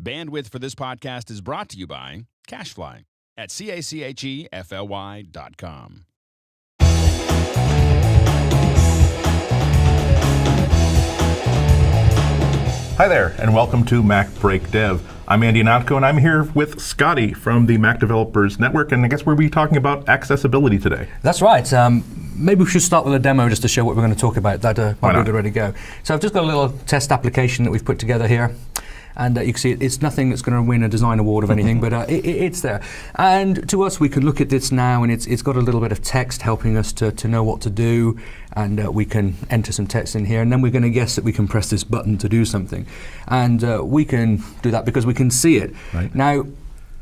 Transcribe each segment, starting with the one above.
Bandwidth for this podcast is brought to you by CacheFly at CACHEFLY.com. Hi there, and welcome to Mac Break Dev. I'm Andy Ihnatko, and I'm here with Scotty from the Mac Developers Network, and I guess we'll be talking about accessibility today. That's right. Maybe we should start with a demo just to show what we're going to talk about. That might be ready to go. So I've just got a little test application that we've put together here. And you can see it's nothing that's going to win a design award of anything, but it's there. And to us, we can look at this now, and it's got a little bit of text helping us to know what to do, and we can enter some text in here, and then we're going to guess that we can press this button to do something. And we can do that because we can see it. Right. Now,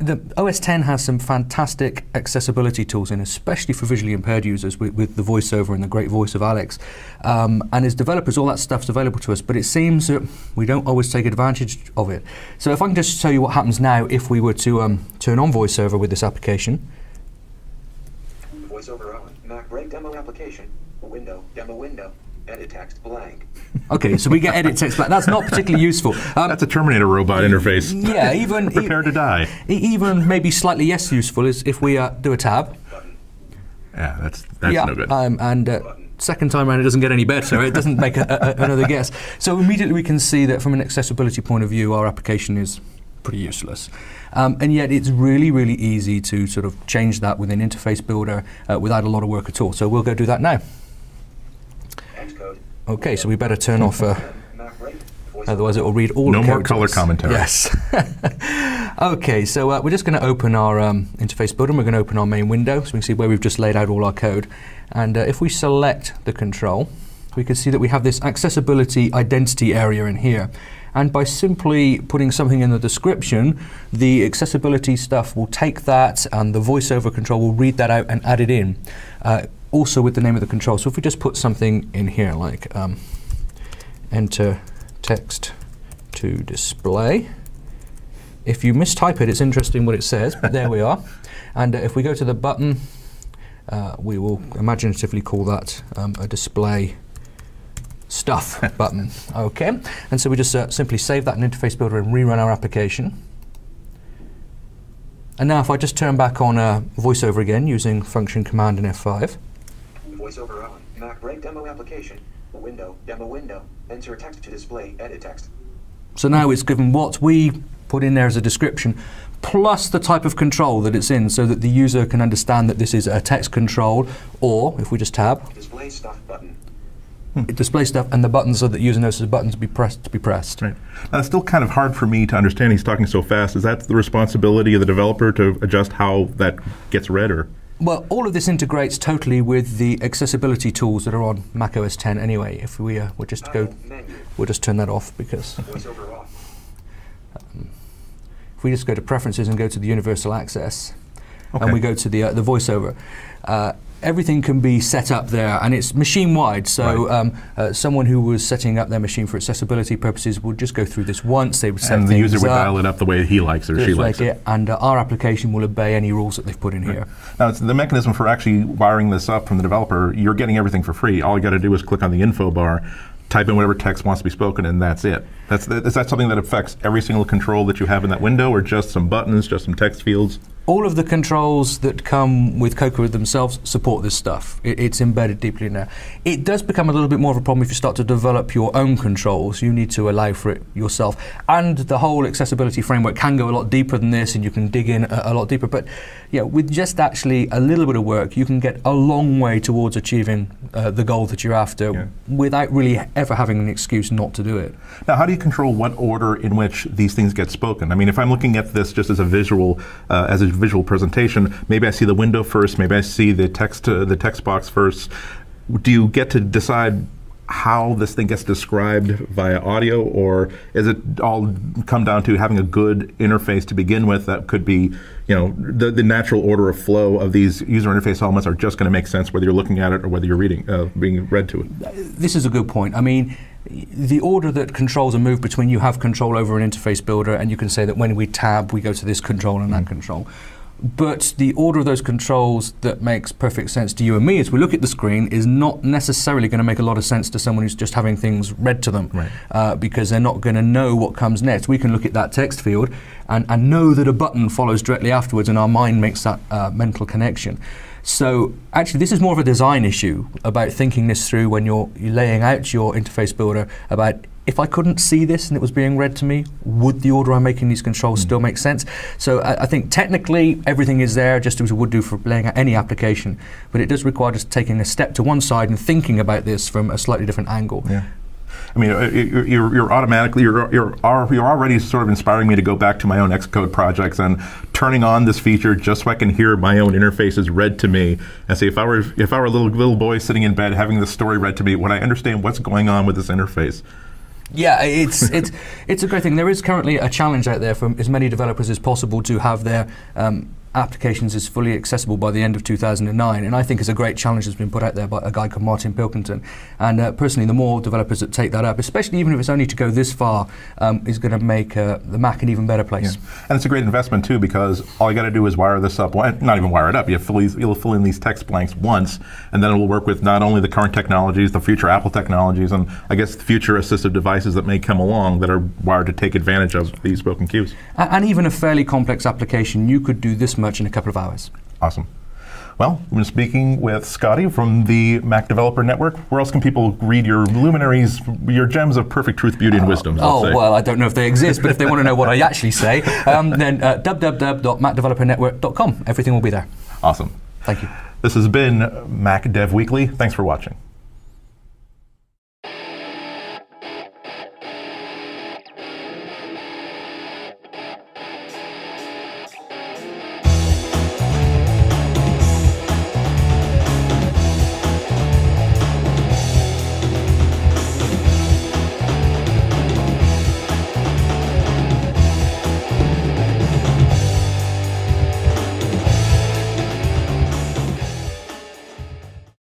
the OS X has some fantastic accessibility tools in, especially for visually impaired users with the voiceover and the great voice of Alex. And as developers, all that stuff's available to us, but it seems that we don't always take advantage of it. So if I can just show you what happens now if we were to turn on voiceover with this application. Voiceover on, Mac Break demo application, window, demo window, edit text blank. Okay, so we get edit text blank. That's not particularly useful. That's a Terminator robot interface. Yeah, even prepare to die. Even maybe slightly less useful is if we do a tab. Yeah, that's no good. Second time around, it doesn't get any better. It doesn't make another guess. So immediately we can see that from an accessibility point of view, our application is pretty useless. And yet it's really, really easy to sort of change that within Interface Builder without a lot of work at all. So we'll go do that now. Okay, so we better turn off, otherwise it will read all the code. No more color commentary. Yes. Okay, so we're just going to open our Interface Builder, and we're going to open our main window, so we can see where we've just laid out all our code. And if we select the control, we can see that we have this accessibility identity area in here. And by simply putting something in the description, the accessibility stuff will take that, and the voiceover control will read that out and add it in. Also with the name of the control. So if we just put something in here like enter text to display. If you mistype it, it's interesting what it says, but there we are. And if we go to the button, we will imaginatively call that a display stuff button. Okay, and so we just simply save that in Interface Builder and rerun our application. And now if I just turn back on voiceover again using function command and F5. Voiceover on, Mac Break demo application, window, demo window, enter text to display, edit text. So now it's given what we put in there as a description, plus the type of control that it's in, so that the user can understand that this is a text control, or if we just tab, display stuff button. It displays stuff, and the buttons so that the user knows the buttons to be pressed. Right. Now, it's still kind of hard for me to understand. He's talking so fast. Is that the responsibility of the developer to adjust how that gets read, or? Well, all of this integrates totally with the accessibility tools that are on Mac OS X anyway. If we'll just turn that off because. Voiceover off. If we just go to Preferences and go to the Universal Access, and we go to the voiceover. Everything can be set up there, and it's machine-wide. So someone who was setting up their machine for accessibility purposes would just go through this once. They would set and the things user would up, dial it up the way he likes it or she likes it. And our application will obey any rules that they've put in here. Now, it's the mechanism for actually wiring this up from the developer. You're getting everything for free. All you got to do is click on the info bar, type in whatever text wants to be spoken, and that's it. Is that something that affects every single control that you have in that window, or just some buttons, just some text fields? All of the controls that come with Cocoa themselves support this stuff. It's embedded deeply in there. It does become a little bit more of a problem if you start to develop your own controls. You need to allow for it yourself. And the whole accessibility framework can go a lot deeper than this, and you can dig in a lot deeper. But yeah, with just actually a little bit of work, you can get a long way towards achieving the goal that you're after without really ever having an excuse not to do it. Now, how do you control what order in which these things get spoken? I mean, if I'm looking at this just as a visual presentation, maybe I see the window first, maybe I see the text box first. Do you get to decide how this thing gets described via audio, or is it all come down to having a good interface to begin with that could be, the natural order of flow of these user interface elements are just going to make sense whether you're looking at it or whether you're being read to it? This is a good point. I mean, the order that controls are moved between, you have control over an interface builder, and you can say that when we tab, we go to this control and that control. But the order of those controls that makes perfect sense to you and me as we look at the screen is not necessarily going to make a lot of sense to someone who's just having things read to them, because they're not going to know what comes next. We can look at that text field and know that a button follows directly afterwards, and our mind makes that mental connection. So actually this is more of a design issue about thinking this through when you're laying out your interface builder about, if I couldn't see this and it was being read to me, would the order I'm making these controls still make sense? So I think technically everything is there just as it would do for laying out any application, but it does require just taking a step to one side and thinking about this from a slightly different angle. Yeah. I mean, you're automatically, you're already sort of inspiring me to go back to my own Xcode projects and turning on this feature just so I can hear my own interfaces read to me and say, if I were a little boy sitting in bed having this story read to me, would I understand what's going on with this interface? Yeah, it's a great thing. There is currently a challenge out there for as many developers as possible to have their applications as fully accessible by the end of 2009, and I think it's a great challenge that's been put out there by a guy called Martin Pilkington. And personally, the more developers that take that up, especially even if it's only to go this far, is going to make the Mac an even better place. Yeah. And it's a great investment too, because all you got to do is wire this up. Well, not even wire it up. You'll fill in these text blanks once, and then it will work with not only the current technologies, the future Apple technologies, and I guess the future assistive devices that may come along that are wired to take advantage of these spoken cues. And even a fairly complex application, you could do this much in a couple of hours. Awesome. Well, we've been speaking with Scotty from the Mac Developer Network. Where else can people read your luminaries, your gems of perfect truth, beauty, and wisdom? Well, I don't know if they exist, but if they want to know what I actually say, then www.macdevelopernetwork.com. Everything will be there. Awesome. Thank you. This has been Mac Dev Weekly. Thanks for watching.